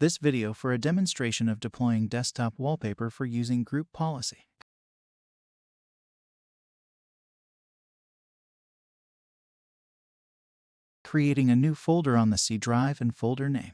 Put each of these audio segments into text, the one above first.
This video for a demonstration of deploying desktop wallpaper for using group policy. Creating a new folder on the C drive and folder name.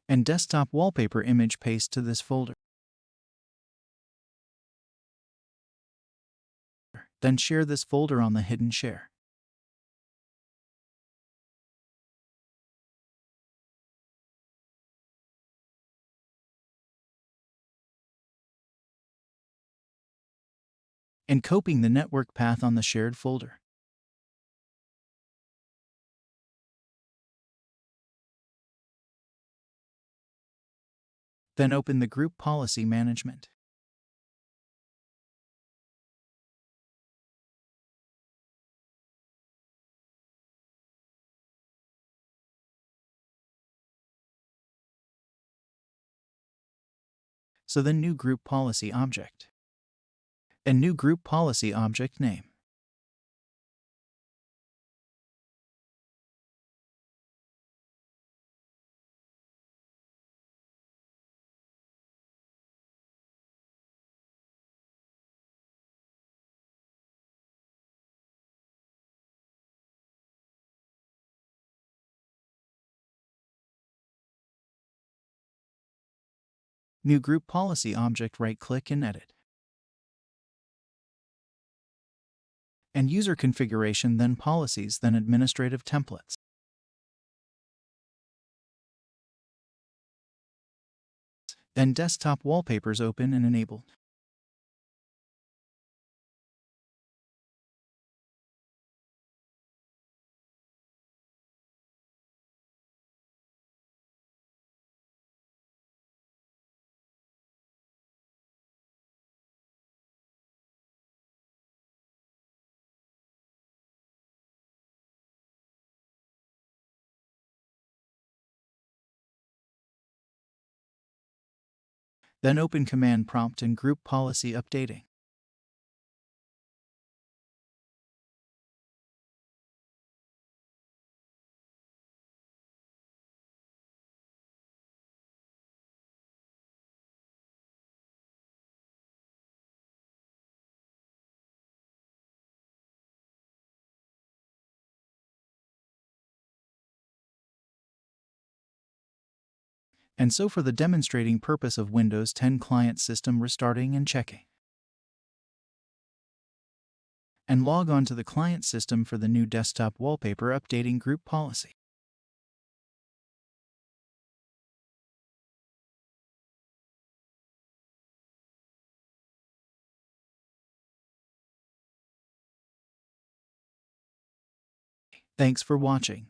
And desktop wallpaper image paste to this folder. Then share this folder on the hidden share. And copying the network path on the shared folder. Then open the group policy management. So then new group policy object. And new group policy object name. New group policy object, right-click and edit. And user configuration, then policies, then administrative templates. Then desktop wallpapers open and enabled. Then open command prompt and group policy updating. And so for the demonstrating purpose of Windows 10 client system restarting and checking. And log on to the client system for the new desktop wallpaper updating group policy. Thanks for watching.